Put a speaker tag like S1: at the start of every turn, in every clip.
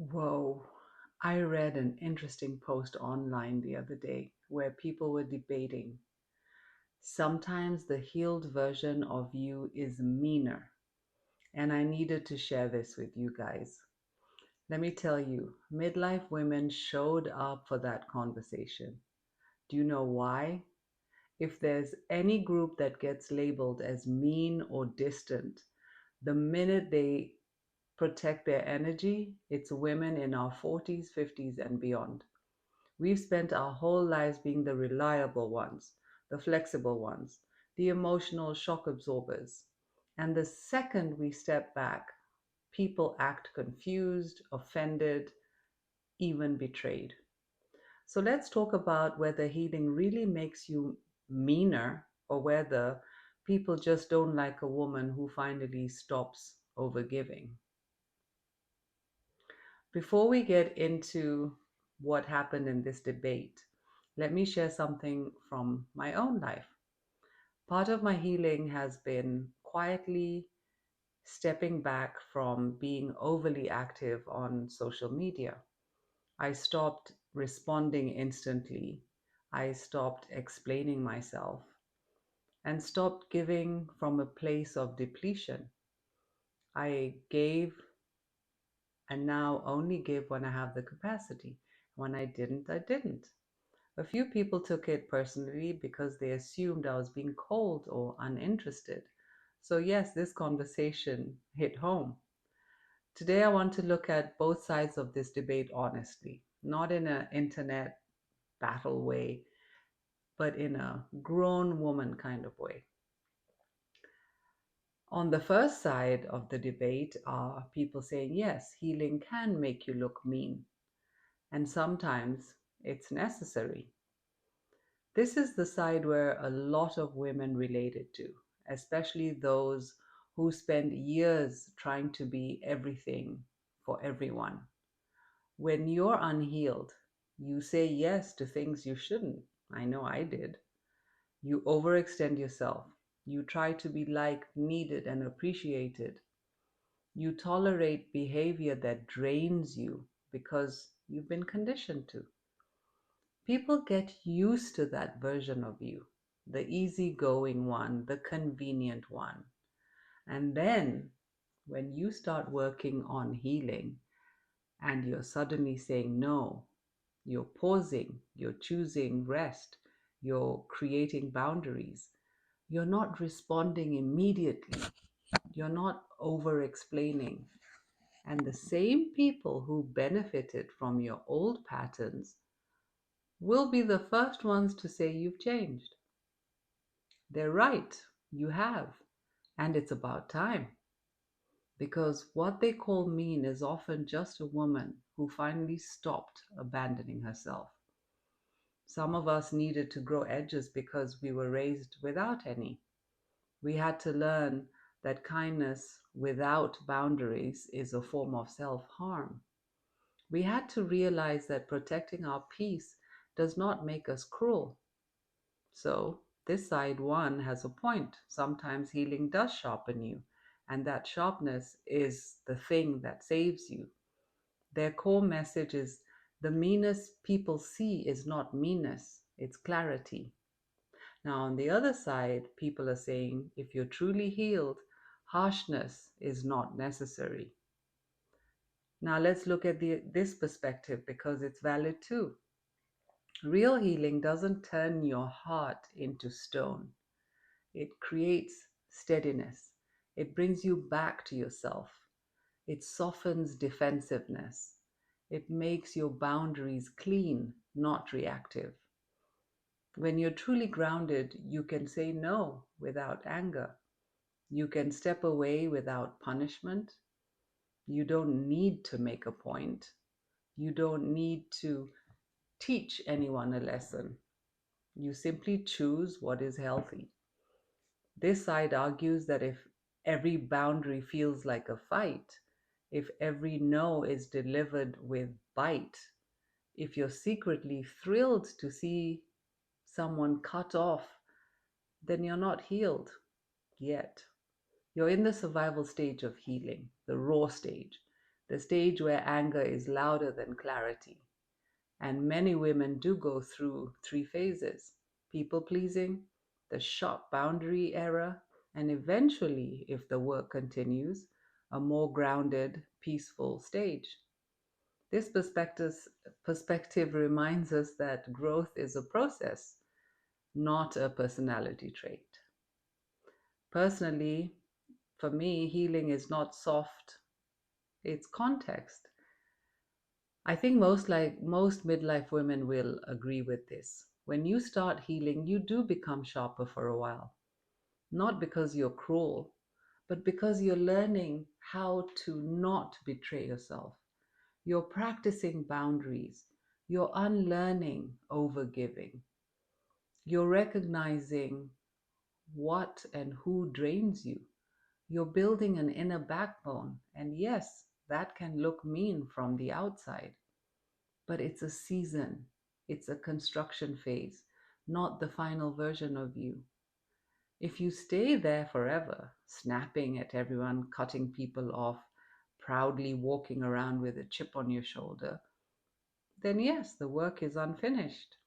S1: Whoa. I read an interesting post online the other day where people were debating. Sometimes the healed version of you is meaner. And I needed to share this with you guys. Let me tell you, midlife women showed up for that conversation. Do you know why? If there's any group that gets labeled as mean or distant, the minute they protect their energy, it's women in our 40s, 50s, and beyond. We've spent our whole lives being the reliable ones, the flexible ones, the emotional shock absorbers. And the second we step back, people act confused, offended, even betrayed. So let's talk about whether healing really makes you meaner or whether people just don't like a woman who finally stops overgiving. Before we get into what happened in this debate, let me share something from my own life. Part of my healing has been quietly stepping back from being overly active on social media. I stopped responding instantly. I stopped explaining myself and stopped giving from a place of depletion. I gave and now only give when I have the capacity. When I didn't, I didn't. A few people took it personally because they assumed I was being cold or uninterested. So, yes, this conversation hit home. Today, I want to look at both sides of this debate honestly, not in an internet battle way, but in a grown woman kind of way. On the first side of the debate are people saying, yes, healing can make you look mean, and sometimes it's necessary. This is the side where a lot of women related to, especially those who spend years trying to be everything for everyone. When you're unhealed, you say yes to things you shouldn't. I know I did. You overextend yourself. You try to be liked, needed, and appreciated. You tolerate behavior that drains you because you've been conditioned to. People get used to that version of you, the easygoing one, the convenient one. And then when you start working on healing and you're suddenly saying no, you're pausing, you're choosing rest, you're creating boundaries, you're not responding immediately, you're not over explaining. And the same people who benefited from your old patterns will be the first ones to say you've changed. They're right, you have. And it's about time. Because what they call mean is often just a woman who finally stopped abandoning herself. Some of us needed to grow edges because we were raised without any. We had to learn that kindness without boundaries is a form of self harm. We had to realize that protecting our peace does not make us cruel. So, this side one has a point. Sometimes healing does sharpen you, and that sharpness is the thing that saves you. Their core message is the meanest people see is not meanness, it's clarity. Now, on the other side, people are saying if you're truly healed, harshness is not necessary. Now, let's look at this perspective because it's valid too. Real healing doesn't turn your heart into stone. It creates steadiness. It brings you back to yourself. It softens defensiveness. It makes your boundaries clean, not reactive. When you're truly grounded, you can say no without anger. You can step away without punishment. You don't need to make a point. You don't need to teach anyone a lesson. You simply choose what is healthy. This side argues that if every boundary feels like a fight, if every no is delivered with bite, if you're secretly thrilled to see someone cut off, then you're not healed yet. You're in the survival stage of healing, the raw stage. the stage where anger is louder than clarity. And many women do go through three phases: people pleasing, the sharp boundary era, and eventually, if the work continues, a more grounded, peaceful stage. This perspective reminds us that growth is a process, not a personality trait. Personally, for me, healing is not soft, it's context. I think most midlife women will agree with this. When you start healing, you do become sharper for a while. Not because you're cruel, but because you're learning how to not betray yourself. You're practicing boundaries. You're unlearning overgiving. You're recognizing what and who drains you. You're building an inner backbone. And yes, that can look mean from the outside, but it's a season, it's a construction phase, not the final version of you. If you stay there forever, snapping at everyone, cutting people off, proudly walking around with a chip on your shoulder, then yes, the work is unfinished.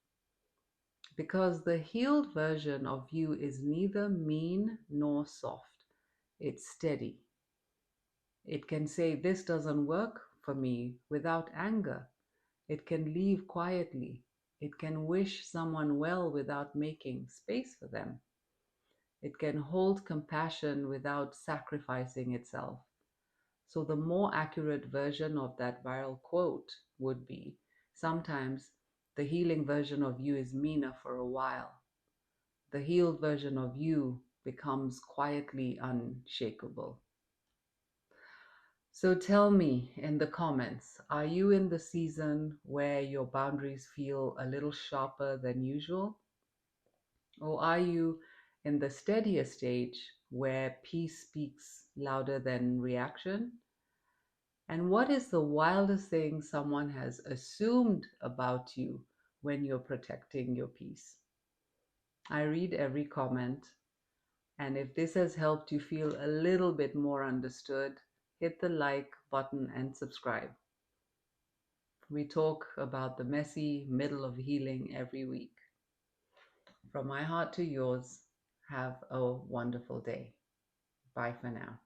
S1: Because the healed version of you is neither mean nor soft, it's steady. It can say, "This doesn't work for me," without anger. It can leave quietly. It can wish someone well without making space for them. It can hold compassion without sacrificing itself. So, the more accurate version of that viral quote would be, sometimes the healing version of you is meaner for a while. The healed version of you becomes quietly unshakable. So tell me in the comments, are you in the season where your boundaries feel a little sharper than usual? Or are you in the steadier stage where peace speaks louder than reaction? And what is the wildest thing someone has assumed about you when you're protecting your peace? I read every comment, and if this has helped you feel a little bit more understood, hit the like button and subscribe. We talk about the messy middle of healing every week. From my heart to yours, have a wonderful day. Bye for now.